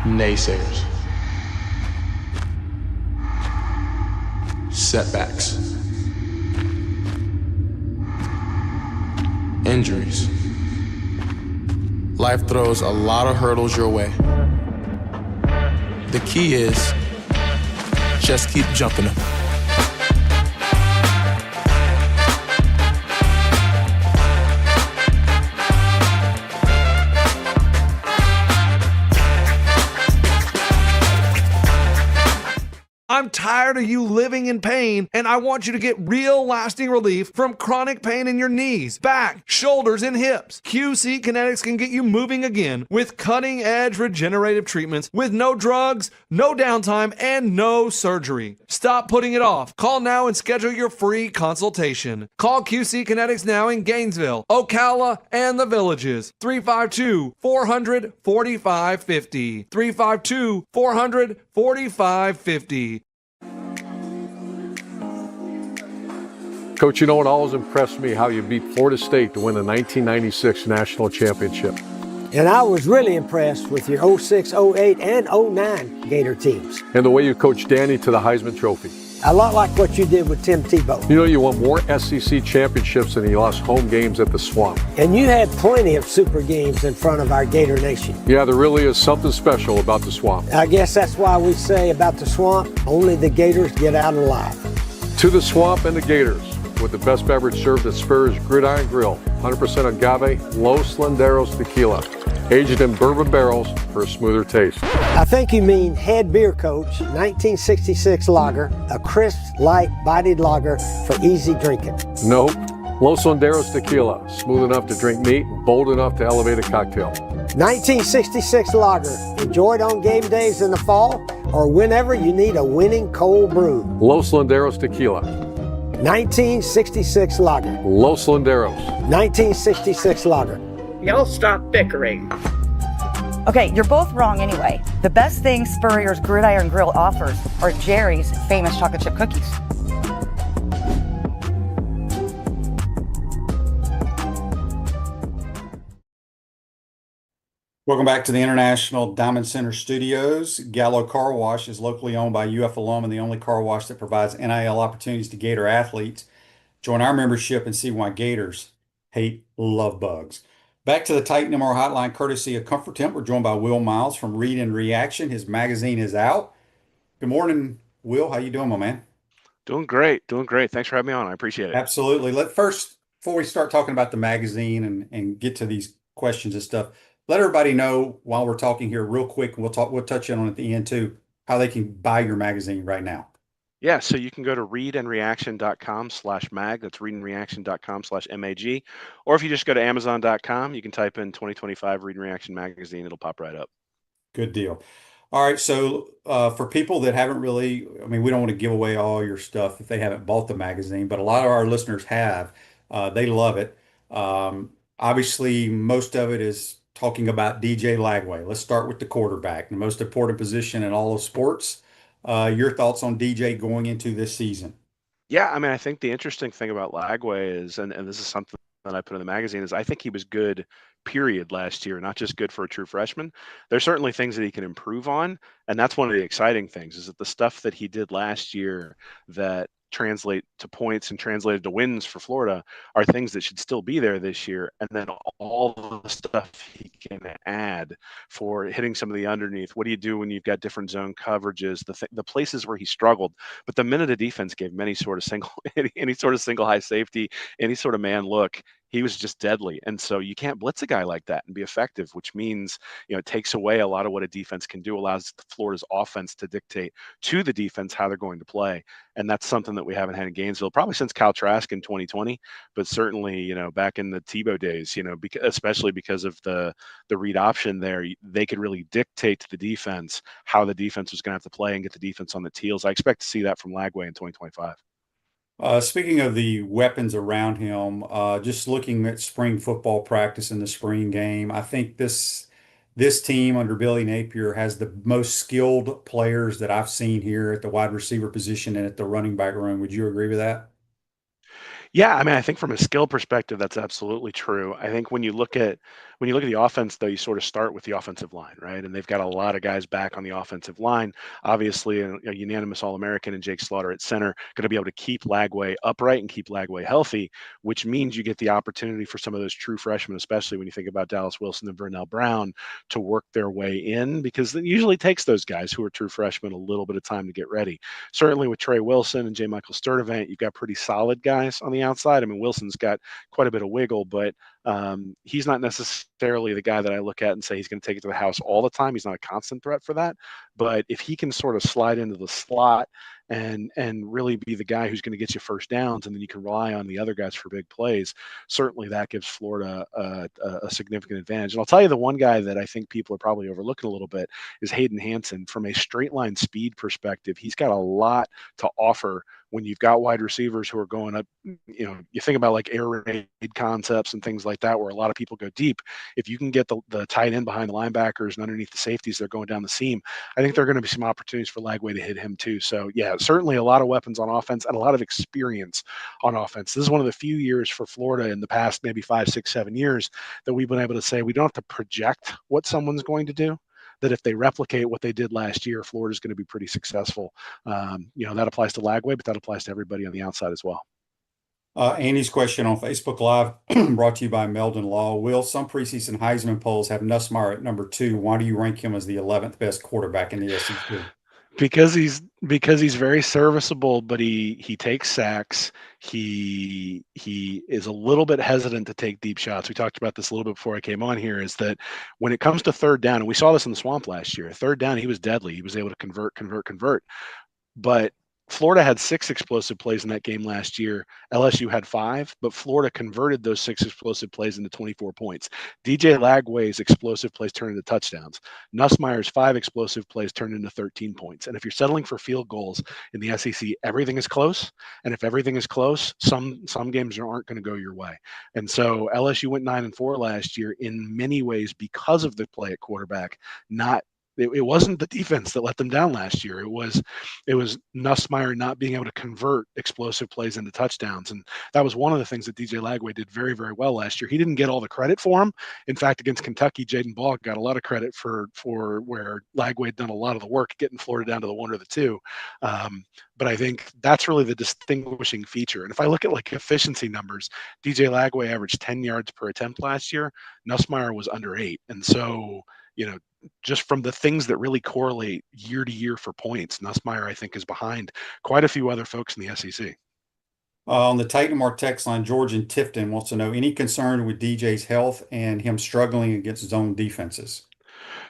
Speaker 4: Naysayers. Setbacks. Injuries. Life throws a lot of hurdles your way. The key is just keep jumping them.
Speaker 5: I'm tired of you living in pain, and I want you to get real lasting relief from chronic pain in your knees, back, shoulders, and hips. QC Kinetics can get you moving again with cutting-edge regenerative treatments with no drugs, no downtime, and no surgery. Stop putting it off. Call now and schedule your free consultation. Call QC Kinetics now in Gainesville, Ocala, and the Villages. 352-400-4550. 352-400-4550.
Speaker 6: Coach, you know what always impressed me? How you beat Florida State to win the 1996 national championship.
Speaker 7: And I was really impressed with your 06, 08, and 09 Gator teams.
Speaker 6: And the way you coached Danny to the Heisman Trophy.
Speaker 7: A lot like what you did with Tim Tebow.
Speaker 6: You know, you won more SEC championships than you lost home games at the Swamp.
Speaker 7: And you had plenty of super games in front of our Gator Nation.
Speaker 6: Yeah, there really is something special about the Swamp.
Speaker 7: I guess that's why we say about the Swamp, only the Gators get out alive.
Speaker 6: To the Swamp and the Gators, with the best beverage served at Spur's Gridiron Grill, 100% agave Los Linderos Tequila, aged in bourbon barrels for a smoother taste.
Speaker 7: I think you mean head beer coach, 1966 lager, a crisp, light, bodied lager for easy drinking.
Speaker 6: Nope. Los Linderos Tequila, smooth enough to drink neat, bold enough to elevate a cocktail.
Speaker 7: 1966 lager, enjoyed on game days in the fall or whenever you need a winning cold brew.
Speaker 6: Los Linderos Tequila.
Speaker 7: 1966 lager.
Speaker 6: Los Linderos.
Speaker 7: 1966 lager.
Speaker 8: Y'all stop bickering.
Speaker 9: Okay, you're both wrong anyway. The best thing Spurrier's Gridiron Grill offers are Jerry's famous chocolate chip cookies.
Speaker 1: Welcome back to the International Diamond Center Studios. Gallo Car Wash is locally owned by UF alum and the only car wash that provides NIL opportunities to Gator athletes. Join our membership and see why Gators hate love bugs. Back to the Titan MR hotline, courtesy of Comfort Temp. We're joined by Will Miles from Read and Reaction. His magazine is out. Good morning, Will. How you doing, my man?
Speaker 10: Doing great, doing great. Thanks for having me on. I appreciate it.
Speaker 1: Absolutely. Before we start talking about the magazine and get to these questions and stuff, let everybody know while we're talking here real quick, and we'll touch in on it at the end too, how they can buy your magazine right now.
Speaker 10: Yeah, so you can go to readandreaction.com/mag. That's readandreaction.com/mag. Or if you just go to amazon.com, you can type in 2025 Read and Reaction Magazine. It'll pop right up.
Speaker 1: Good deal. All right, so for people that haven't really, I mean, we don't want to give away all your stuff if they haven't bought the magazine, but a lot of our listeners have. They love it. Obviously, most of it is talking about DJ Lagway. Let's start with the quarterback, the most important position in all of sports. Your thoughts on DJ going into this season?
Speaker 10: Yeah, I mean, I think the interesting thing about Lagway is, and this is something that I put in the magazine, is I think he was good, period, last year, not just good for a true freshman. There's certainly things that he can improve on, and that's one of the exciting things, is that the stuff that he did last year that translate to points and translated to wins for Florida are things that should still be there this year. And then all the stuff he can add for hitting some of the underneath. What do you do when you've got different zone coverages, the places where he struggled? But the minute a defense gave him any sort of single high safety, any sort of man look, he was just deadly. And so you can't blitz a guy like that and be effective, which means, it takes away a lot of what a defense can do, allows Florida's offense to dictate to the defense how they're going to play. And that's something that we haven't had in Gainesville probably since Kyle Trask in 2020, but certainly, back in the Tebow days, especially because of the read option there, they could really dictate to the defense how the defense was going to have to play and get the defense on the heels. I expect to see that from Lagway in 2025.
Speaker 1: Speaking of the weapons around him, just looking at spring football practice in the spring game, I think this team under Billy Napier has the most skilled players that I've seen here at the wide receiver position and at the running back room. Would you agree with that?
Speaker 10: Yeah, I mean, I think from a skill perspective, that's absolutely true. I think when you look at the offense, though, you sort of start with the offensive line, right? And they've got a lot of guys back on the offensive line. Obviously, a unanimous All-American and Jake Slaughter at center, going to be able to keep Lagway upright and keep Lagway healthy, which means you get the opportunity for some of those true freshmen, especially when you think about Dallas Wilson and Vernell Brown, to work their way in, because it usually takes those guys who are true freshmen a little bit of time to get ready. Certainly with Trey Wilson and J. Michael Sturdivant, you've got pretty solid guys on the outside. I mean, Wilson's got quite a bit of wiggle, but he's not necessarily the guy that I look at and say he's going to take it to the house all the time. He's not a constant threat for that. But if he can sort of slide into the slot and really be the guy who's going to get you first downs, and then you can rely on the other guys for big plays, certainly that gives Florida a significant advantage. And I'll tell you, the one guy that I think people are probably overlooking a little bit is Hayden Hansen. From a straight line speed perspective, he's got a lot to offer when you've got wide receivers who are going up. You think about like air raid concepts and things like that, where a lot of people go deep. If you can get the tight end behind the linebackers and underneath the safeties, they're going down the seam. I think there are going to be some opportunities for Lagway to hit him too. So yeah, certainly a lot of weapons on offense and a lot of experience on offense. This is one of the few years for Florida in the past maybe 5, 6, 7 years that we've been able to say we don't have to project what someone's going to do, that if they replicate what they did last year, Florida's going to be pretty successful. That applies to Lagway, but that applies to everybody on the outside as well.
Speaker 1: Andy's question on Facebook Live, brought to you by Meldon Law. Will, some preseason Heisman polls have Nussmeier at number 2. Why do you rank him as the 11th best quarterback in the SEC?
Speaker 10: Because he's very serviceable, but he takes sacks. He is a little bit hesitant to take deep shots. We talked about this a little bit before I came on here, is that when it comes to third down, and we saw this in the Swamp last year, third down, he was deadly. He was able to convert. But Florida had 6 explosive plays in that game last year. LSU had 5, but Florida converted those 6 explosive plays into 24 points. DJ Lagway's explosive plays turned into touchdowns. Nussmeier's 5 explosive plays turned into 13 points. And if you're settling for field goals in the SEC, everything is close. And if everything is close, some games aren't going to go your way. And so LSU went 9-4 last year in many ways because of the play at quarterback, it wasn't the defense that let them down last year. It was Nussmeier not being able to convert explosive plays into touchdowns. And that was one of the things that DJ Lagway did very, very well last year. He didn't get all the credit for him. In fact, against Kentucky, Jaden Ball got a lot of credit for where Lagway had done a lot of the work getting Florida down to the 1 or the 2. But I think that's really the distinguishing feature. And if I look at like efficiency numbers, DJ Lagway averaged 10 yards per attempt last year. Nussmeier was under 8. And so just from the things that really correlate year to year for points, Nussmeier, I think, is behind quite a few other folks in the SEC.
Speaker 1: On the Titan Mark text line, George in Tifton wants to know any concern with DJ's health and him struggling against zone defenses.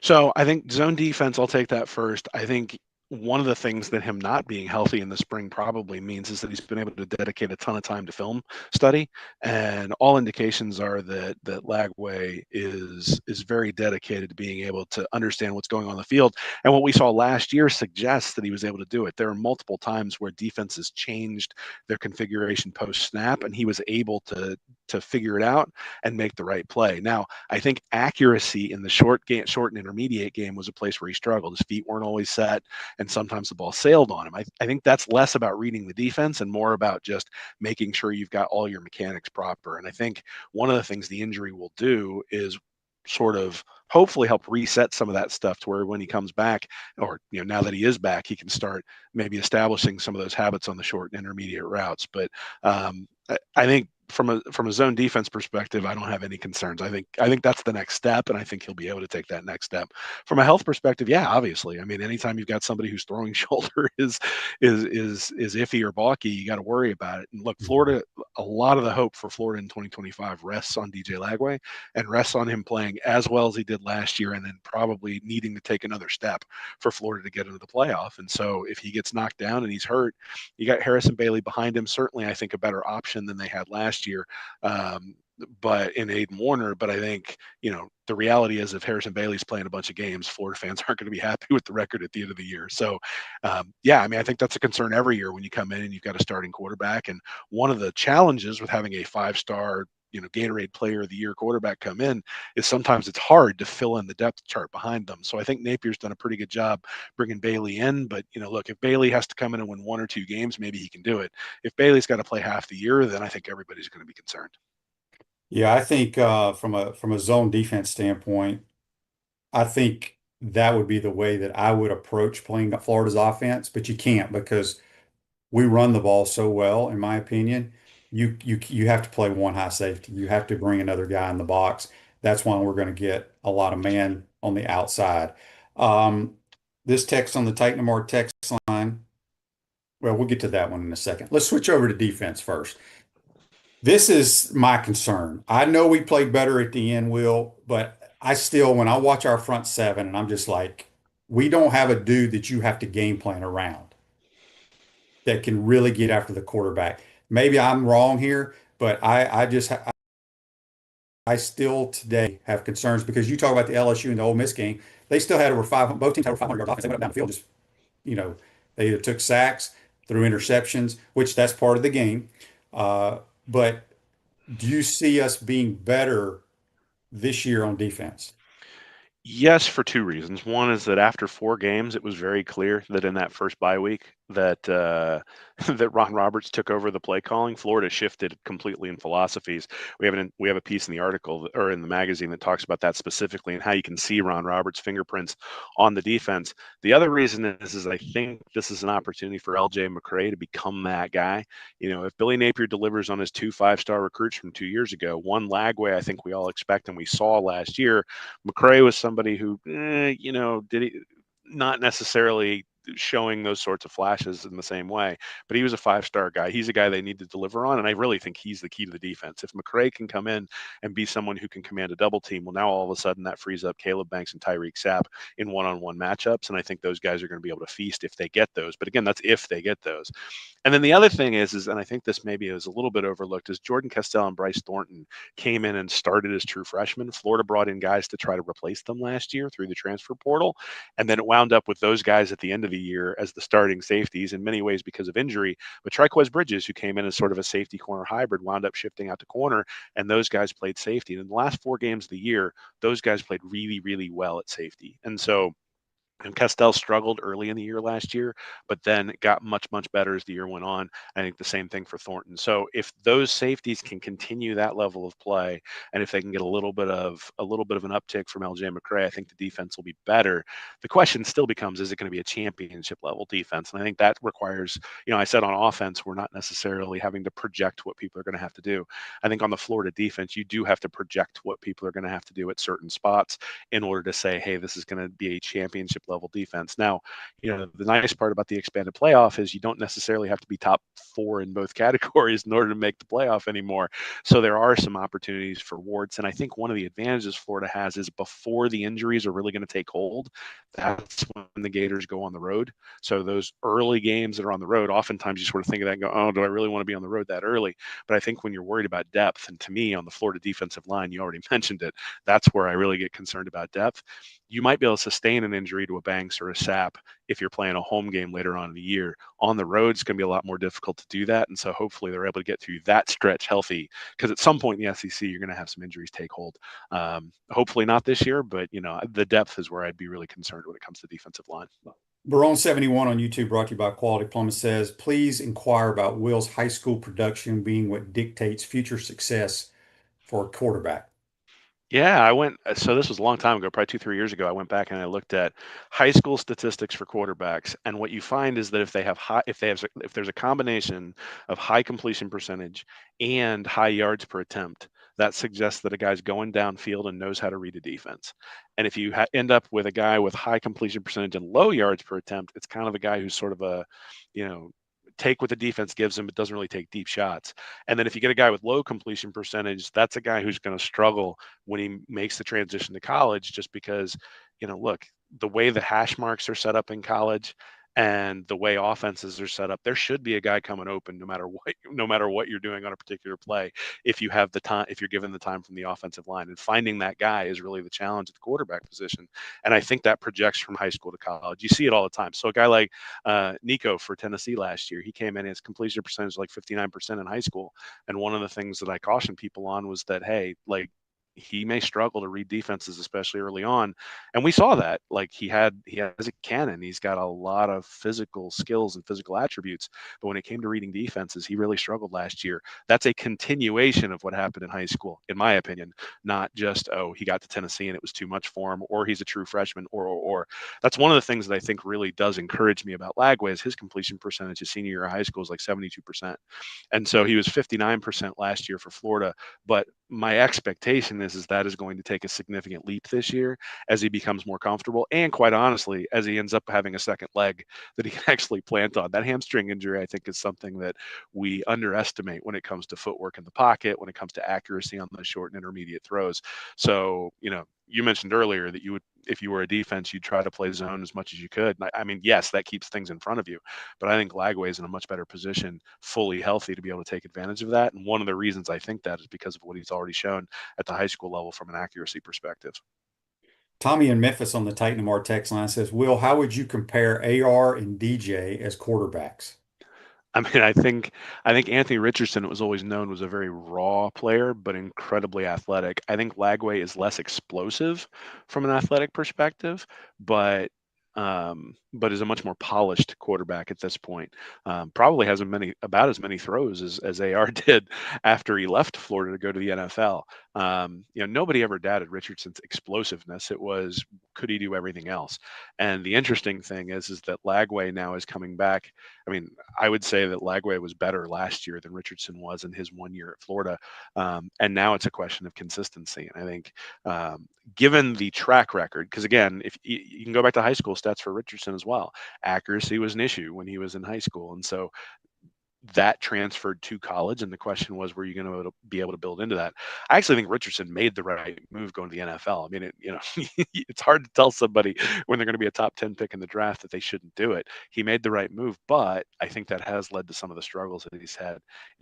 Speaker 10: So I think zone defense, I'll take that first. I think one of the things that him not being healthy in the spring probably means is that he's been able to dedicate a ton of time to film study, and all indications are that Lagway is very dedicated to being able to understand what's going on the field. And what we saw last year suggests that he was able to do it. There are multiple times where defenses changed their configuration post snap, and he was able to figure it out and make the right play. Now, I think accuracy in the short and intermediate game was a place where he struggled. His feet weren't always set, and sometimes the ball sailed on him. I think that's less about reading the defense and more about just making sure you've got all your mechanics proper. And I think one of the things the injury will do is sort of hopefully help reset some of that stuff to where when he comes back, or now that he is back, he can start maybe establishing some of those habits on the short and intermediate routes. But I think from a zone defense perspective, I don't have any concerns. I think that's the next step, and I think he'll be able to take that next step. From a health perspective, yeah, obviously. I mean, anytime you've got somebody whose throwing shoulder is iffy or balky, you got to worry about it. And look, Florida, a lot of the hope for Florida in 2025 rests on DJ Lagway and rests on him playing as well as he did last year, and then probably needing to take another step for Florida to get into the playoff. And so if he gets knocked down and he's hurt, you got Harrison Bailey behind him. Certainly, I think a better option than they had last year, but in Aiden Warner. But I think, the reality is if Harrison Bailey's playing a bunch of games, Florida fans aren't going to be happy with the record at the end of the year. So, yeah, I mean, I think that's a concern every year when you come in and you've got a starting quarterback. And one of the challenges with having a 5-star, Gatorade Player of the Year quarterback come in is sometimes it's hard to fill in the depth chart behind them. So I think Napier's done a pretty good job bringing Bailey in. But, look, if Bailey has to come in and win 1 or 2 games, maybe he can do it. If Bailey's got to play half the year, then I think everybody's going to be concerned.
Speaker 1: Yeah, I think from a zone defense standpoint, I think that would be the way that I would approach playing Florida's offense, but you can't because we run the ball so well, in my opinion. You have to play one high safety. You have to bring another guy in the box. That's why we're going to get a lot of man on the outside. This text on the Titan Mark text line, well, we'll get to that one in a second. Let's switch over to defense first. This is my concern. I know we played better at the end, Will, but I still, when I watch our front seven, and I'm just like, we don't have a dude that you have to game plan around that can really get after the quarterback. Maybe I'm wrong here, but I still today have concerns because you talk about the LSU and the Ole Miss game. They still had over 500, both teams had over 500 yards offense. They went up down the field, just, they either took sacks, threw interceptions, which that's part of the game. But do you see us being better this year on defense?
Speaker 10: Yes, for 2 reasons. One is that after 4 games, it was very clear that in that first bye week that that Ron Roberts took over the play calling. Florida shifted completely in philosophies. We have a piece in the article or in the magazine that talks about that specifically and how you can see Ron Roberts' fingerprints on the defense. The other reason is I think this is an opportunity for LJ McCray to become that guy. If Billy Napier delivers on his 2 5-star recruits from 2 years ago, one Lagway, I think we all expect and we saw last year. McCray was somebody who, did he not necessarily showing those sorts of flashes in the same way, but he was a 5-star guy. He's a guy they need to deliver on, and I really think he's the key to the defense. If McCray can come in and be someone who can command a double team, well, now all of a sudden that frees up Caleb Banks and Tyreek Sapp in one-on-one matchups, and I think those guys are going to be able to feast if they get those. But again, that's if they get those. And then the other thing is, and I think this maybe is a little bit overlooked, is Jordan Castell and Bryce Thornton came in and started as true freshmen. Florida brought in guys to try to replace them last year through the transfer portal, and then it wound up with those guys at the end of the year as the starting safeties in many ways because of injury. But Triquez Bridges, who came in as sort of a safety corner hybrid, wound up shifting out to corner, and those guys played safety. And in the last 4 games of the year, those guys played really, really well at safety. And so And Castell struggled early in the year last year, but then got much, much better as the year went on. I think the same thing for Thornton. So if those safeties can continue that level of play, and if they can get a little bit of an uptick from LJ McCray, I think the defense will be better. The question still becomes, is it going to be a championship level defense? And I think that requires, I said on offense, we're not necessarily having to project what people are going to have to do. I think on the Florida defense, you do have to project what people are going to have to do at certain spots in order to say, hey, this is going to be a championship level defense. Now, the nice part about the expanded playoff is you don't necessarily have to be top 4 in both categories in order to make the playoff anymore. So there are some opportunities for warts. And I think one of the advantages Florida has is before the injuries are really going to take hold, that's when the Gators go on the road. So those early games that are on the road, oftentimes you sort of think of that and go, oh, do I really want to be on the road that early? But I think when you're worried about depth, and to me on the Florida defensive line, you already mentioned it, that's where I really get concerned about depth. You might be able to sustain an injury to a Banks or a Sapp if you're playing a home game later on in the year. On the road, it's going to be a lot more difficult to do that. And so hopefully they're able to get through that stretch healthy, because at some point in the SEC, you're going to have some injuries take hold. Hopefully not this year, but the depth is where I'd be really concerned when it comes to defensive line.
Speaker 1: Barone 71 on YouTube, brought to you by Quality Plumbing, says, please inquire about Will's high school production being what dictates future success for a quarterback.
Speaker 10: Yeah, so this was a long time ago, probably 2, 3 years ago. I went back and I looked at high school statistics for quarterbacks. And what you find is that if there's a combination of high completion percentage and high yards per attempt, that suggests that a guy's going downfield and knows how to read a defense. And if you end up with a guy with high completion percentage and low yards per attempt, it's kind of a guy who's sort of take what the defense gives him, but doesn't really take deep shots. And then if you get a guy with low completion percentage, that's a guy who's going to struggle when he makes the transition to college, just because, look, the way the hash marks are set up in college and the way offenses are set up, there should be a guy coming open no matter what you're doing on a particular play, if you have the time, if you're given the time from the offensive line. And finding that guy is really the challenge at the quarterback position. And I think that projects from high school to college. You see it all the time. So a guy like Nico for Tennessee last year, he came in, his completion percentage like 59% in high school. And one of the things that I cautioned people on was that, hey, like, he may struggle to read defenses, especially early on. And we saw that. Like, he has a cannon. He's got a lot of physical skills and physical attributes. But when it came to reading defenses, he really struggled last year. That's a continuation of what happened in high school, in my opinion, not just, oh, he got to Tennessee and it was too much for him, or he's a true freshman, or. That's one of the things that I think really does encourage me about Lagway is his completion percentage his senior year of high school is like 72%. And so he was 59% last year for Florida. But my expectation is that is going to take a significant leap this year as he becomes more comfortable, and quite honestly, as he ends up having a second leg that he can actually plant on. That hamstring injury, I think, is something that we underestimate when it comes to footwork in the pocket, when it comes to accuracy on the short and intermediate throws. So, you mentioned earlier that you would, if you were a defense, you'd try to play zone as much as you could. And I mean, yes, that keeps things in front of you, but I think Lagway is in a much better position, fully healthy, to be able to take advantage of that. And one of the reasons I think that is because of what he's already shown at the high school level from an accuracy perspective.
Speaker 1: Tommy in Memphis on the Titan MR text line says, Will, how would you compare AR and DJ as quarterbacks?
Speaker 10: I mean, I think Anthony Richardson was always known was a very raw player, but incredibly athletic. I think Lagway is less explosive from an athletic perspective, but is a much more polished quarterback at this point. Probably has about as many throws as AR did after he left Florida to go to the NFL. Nobody ever doubted Richardson's explosiveness. It was, could he do everything else? And the interesting thing is that Lagway now is coming back. I mean, I would say that Lagway was better last year than Richardson was in his 1 year at Florida. And now it's a question of consistency. And I think given the track record, because again, if you can go back to high school stats for Richardson as well, accuracy was an issue when he was in high school. And so that transferred to college, and the question was, were you going to be able to build into that? I actually think Richardson made the right move going to the NFL. I mean, it's hard to tell somebody when they're going to be a top 10 pick in the draft that they shouldn't do it. He made the right move, but I think that has led to some of the struggles that he's had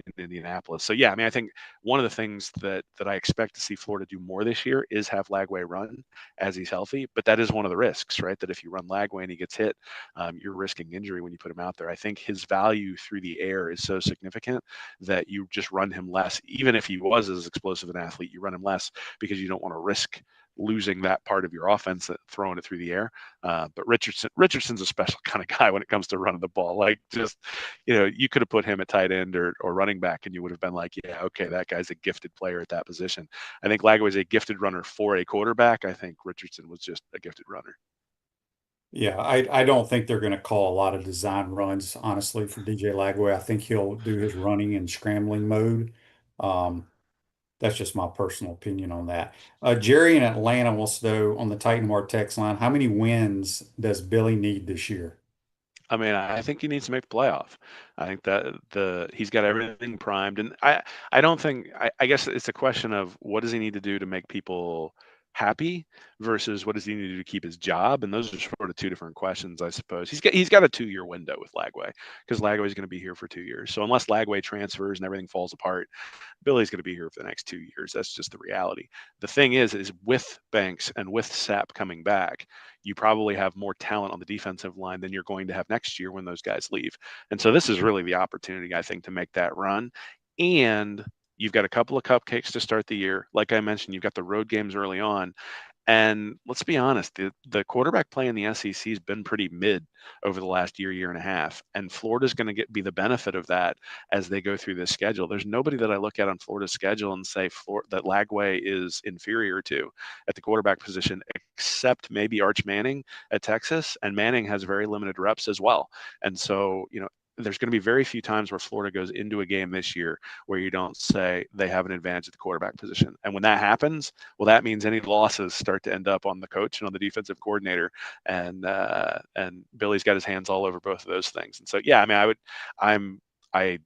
Speaker 10: in Indianapolis. So yeah, I mean, I think one of the things that I expect to see Florida do more this year is have Lagway run as he's healthy, but that is one of the risks, right? That if you run Lagway and he gets hit, you're risking injury when you put him out there. I think his value through the air is so significant that you just run him less. Even if he was as explosive an athlete, you run him less because you don't want to risk losing that part of your offense, throwing it through the air. But Richardson's a special kind of guy when it comes to running the ball. Like, just, you could have put him at tight end or running back, and you would have been like, yeah, okay, that guy's a gifted player at that position. I think Lagway's a gifted runner for a quarterback. I think Richardson was just a gifted runner.
Speaker 1: Yeah, I don't think they're going to call a lot of design runs, honestly, for DJ Lagway. I think he'll do his running and scrambling mode. Um, that's just my personal opinion on that. Jerry in Atlanta wants to know on the Titan War text line, how many wins does Billy need this year?
Speaker 10: I mean, I think he needs to make the playoff. I think that he's got everything primed, and I don't think I guess it's a question of what does he need to do to make people happy versus what does he need to do to keep his job, and those are sort of two different questions, I suppose. He's got a 2-year window with Lagway because Lagway is going to be here for 2 years. So unless Lagway transfers and everything falls apart, Billy's going to be here for the next 2 years. That's just the reality. The thing is with Banks and with Sapp coming back, you probably have more talent on the defensive line than you're going to have next year when those guys leave. And so this is really the opportunity, I think, to make that run. And you've got a couple of cupcakes to start the year. Like I mentioned, you've got the road games early on. And let's be honest, the quarterback play in the SEC has been pretty mid over the last year and a half. And Florida's going to be the benefit of that as they go through this schedule. There's nobody that I look at on Florida's schedule and say that Lagway is inferior to at the quarterback position, except maybe Arch Manning at Texas. And Manning has very limited reps as well. And so, there's going to be very few times where Florida goes into a game this year where you don't say they have an advantage at the quarterback position. And when that happens, well, that means any losses start to end up on the coach and on the defensive coordinator. And Billy's got his hands all over both of those things. And so, yeah, I mean, I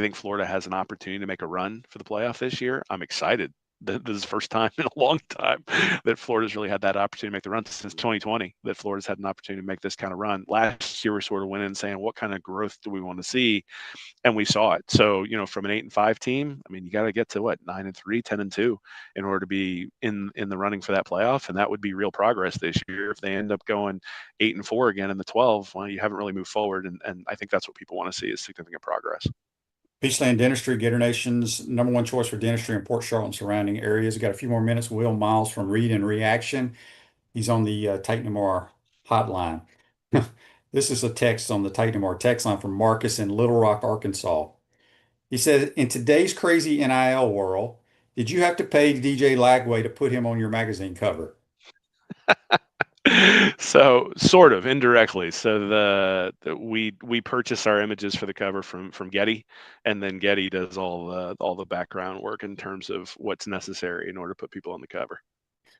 Speaker 10: think Florida has an opportunity to make a run for the playoff this year. I'm excited. This is the first time in a long time that Florida's really had that opportunity to make the run since 2020, that Florida's had an opportunity to make this kind of run. Last year, we sort of went in saying, what kind of growth do we want to see? And we saw it. So, from an 8-5 team, I mean, you got to get to 9-3, 10-2 in order to be in the running for that playoff. And that would be real progress this year. If they end up going 8-4 again in the 12, well, you haven't really moved forward. And I think that's what people want to see is significant progress.
Speaker 1: Peachland Dentistry, Gator Nation's number 1 choice for dentistry in Port Charlotte and surrounding areas. We got a few more minutes. Will Miles from Read and Reaction. He's on the Titan Noir hotline. This is a text on the Titan Noir text line from Marcus in Little Rock, Arkansas. He said, in today's crazy NIL world, did you have to pay DJ Lagway to put him on your magazine cover?
Speaker 10: So sort of indirectly. So we purchase our images for the cover from Getty, and then Getty does all the background work in terms of what's necessary in order to put people on the cover.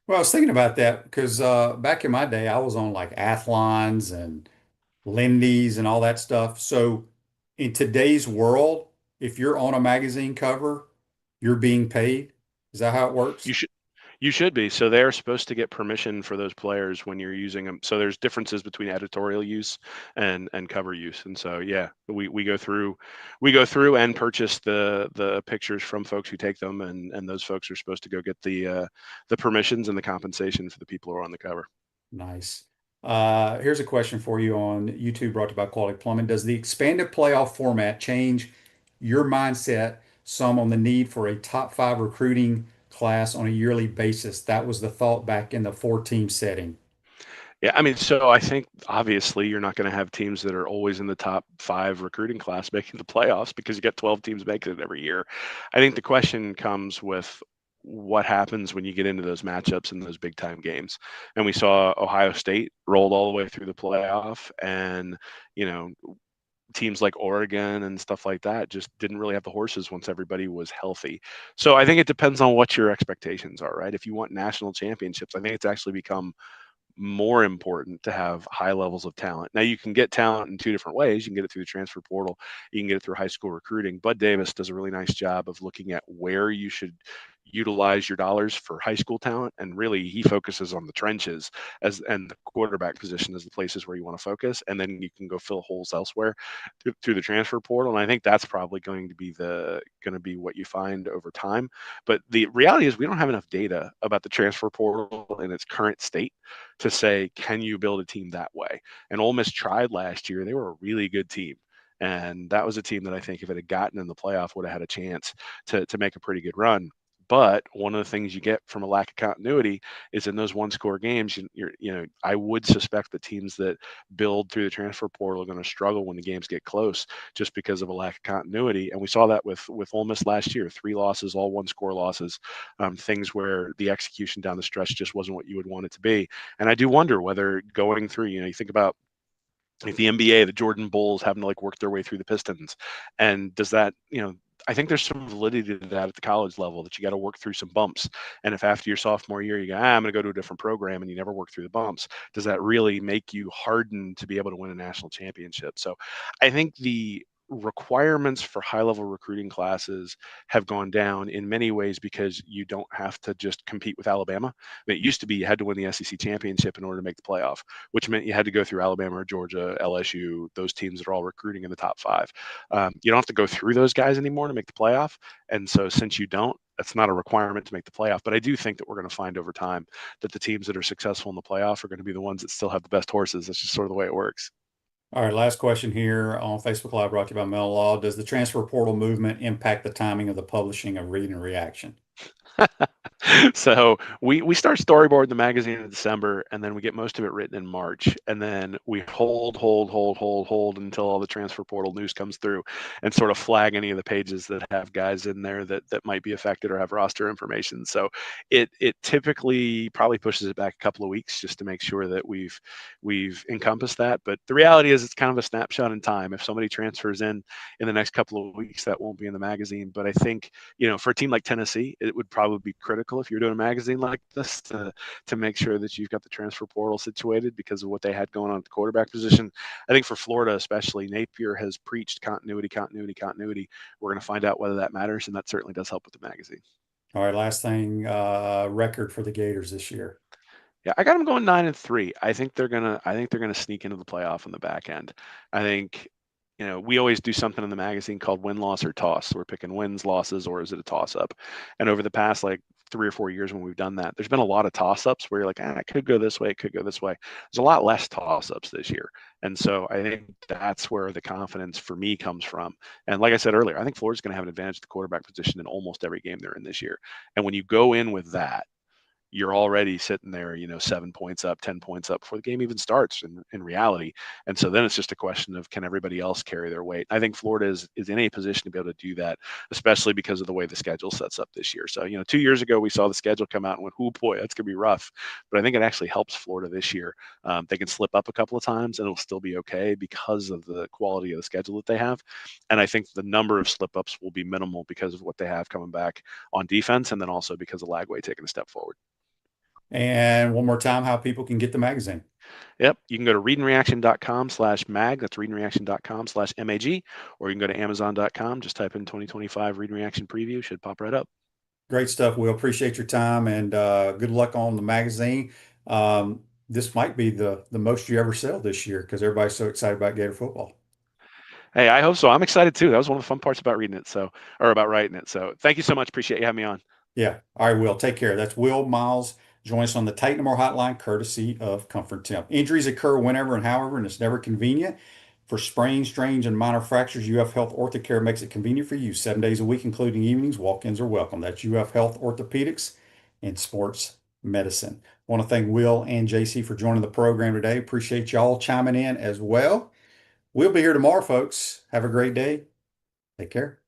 Speaker 1: Well, I was thinking about that because back in my day, I was on like Athlons and Lindy's and all that stuff. So in today's world, if you're on a magazine cover, you're being paid. Is that how it works?
Speaker 10: You should be. So they're supposed to get permission for those players when you're using them. So there's differences between editorial use and cover use. And so, yeah, we go through and purchase the pictures from folks who take them. And those folks are supposed to go get the permissions and the compensation for the people who are on the cover.
Speaker 1: Nice. Here's a question for you on YouTube brought to you by Quality Plumbing. Does the expanded playoff format change your mindset some on the need for a top 5 recruiting class on a yearly basis? That was the thought back in the 4-team setting.
Speaker 10: Yeah, I mean, so I think obviously you're not going to have teams that are always in the top 5 recruiting class making the playoffs because you get 12 teams making it every year. I think the question comes with what happens when you get into those matchups and those big time games. And we saw Ohio State rolled all the way through the playoff, and teams like Oregon and stuff like that just didn't really have the horses once everybody was healthy. So I think it depends on what your expectations are, right? If you want national championships, I think it's actually become more important to have high levels of talent. Now, you can get talent in 2 different ways. You can get it through the transfer portal. You can get it through high school recruiting. Bud Davis does a really nice job of looking at where you should utilize your dollars for high school talent, and really he focuses on the trenches and the quarterback position as the places where you want to focus, and then you can go fill holes elsewhere through the transfer portal. And I think that's probably going to be what you find over time. But the reality is we don't have enough data about the transfer portal in its current state to say, can you build a team that way? And Ole Miss tried last year. They were a really good team. And that was a team that I think if it had gotten in the playoff would have had a chance to make a pretty good run. But one of the things you get from a lack of continuity is in those one-score games, I would suspect the teams that build through the transfer portal are going to struggle when the games get close, just because of a lack of continuity. And we saw that with Ole Miss last year, 3 losses, all one-score losses, things where the execution down the stretch just wasn't what you would want it to be. And I do wonder whether going through, you think about like the NBA, the Jordan Bulls having to like work their way through the Pistons, and does that, I think there's some validity to that at the college level, that you got to work through some bumps. And if after your sophomore year you go, I'm going to go to a different program, and you never work through the bumps, does that really make you hardened to be able to win a national championship? So I think the requirements for high level recruiting classes have gone down in many ways because you don't have to just compete with Alabama. It used to be you had to win the SEC championship in order to make the playoff, which meant you had to go through Alabama or Georgia, LSU, those teams that are all recruiting in the top 5. You don't have to go through those guys anymore to make the playoff. And so since you don't, that's not a requirement to make the playoff. But I do think that we're going to find over time that the teams that are successful in the playoff are going to be the ones that still have the best horses. That's just sort of the way it works.
Speaker 1: All right, last question here on Facebook Live, brought to you by Mel Law. Does the transfer portal movement impact the timing of the publishing of Read and Reaction?
Speaker 10: So we start storyboard the magazine in December, and then we get most of it written in March, and then we hold until all the transfer portal news comes through, and sort of flag any of the pages that have guys in there that might be affected or have roster information. So it typically probably pushes it back a couple of weeks just to make sure that we've encompassed that. But the reality is it's kind of a snapshot in time. If somebody transfers in the next couple of weeks, that won't be in the magazine. But I think, for a team like Tennessee, it would probably be critical if you're doing a magazine like this to make sure that you've got the transfer portal situated because of what they had going on at the quarterback position. I think for Florida especially, Napier has preached continuity. We're going to find out whether that matters, and that certainly does help with the magazine.
Speaker 1: All right, last thing, record for the Gators this year.
Speaker 10: Yeah, I got them going 9-3. I think they're gonna sneak into the playoff on the back end. I think, we always do something in the magazine called win, loss, or toss. So we're picking wins, losses, or is it a toss up? And over the past like 3 or 4 years when we've done that, there's been a lot of toss ups where you're like, it could go this way, it could go this way. There's a lot less toss ups this year. And so I think that's where the confidence for me comes from. And like I said earlier, I think Florida's going to have an advantage at the quarterback position in almost every game they're in this year. And when you go in with that, you're already sitting there, 7 points up, 10 points up before the game even starts in reality. And so then it's just a question of, can everybody else carry their weight? I think Florida is in a position to be able to do that, especially because of the way the schedule sets up this year. So, 2 years ago, we saw the schedule come out and went, oh boy, that's going to be rough. But I think it actually helps Florida this year. They can slip up a couple of times and it'll still be okay because of the quality of the schedule that they have. And I think the number of slip ups will be minimal because of what they have coming back on defense, and then also because of Lagway taking a step forward.
Speaker 1: And one more time, how people can get the magazine.
Speaker 10: Yep. You can go to readandreaction.com/mag. That's readandreaction.com/MAG. Or you can go to amazon.com. Just type in 2025 Read and Reaction Preview. Should pop right up.
Speaker 1: Great stuff. We'll appreciate your time, and good luck on the magazine. This might be the most you ever sell this year because everybody's so excited about Gator football.
Speaker 10: Hey, I hope so. I'm excited too. That was one of the fun parts about reading it. Or about writing it. So thank you so much. Appreciate you having me on.
Speaker 1: Yeah. All right, Will. Take care. That's Will Miles. Join us on the Titan More Hotline, courtesy of Comfort Temp. Injuries occur whenever and however, and it's never convenient. For sprains, strains, and minor fractures, UF Health Orthocare makes it convenient for you. 7 days a week, including evenings. Walk-ins are welcome. That's UF Health Orthopedics and Sports Medicine. I want to thank Will and JC for joining the program today. Appreciate y'all chiming in as well. We'll be here tomorrow, folks. Have a great day. Take care.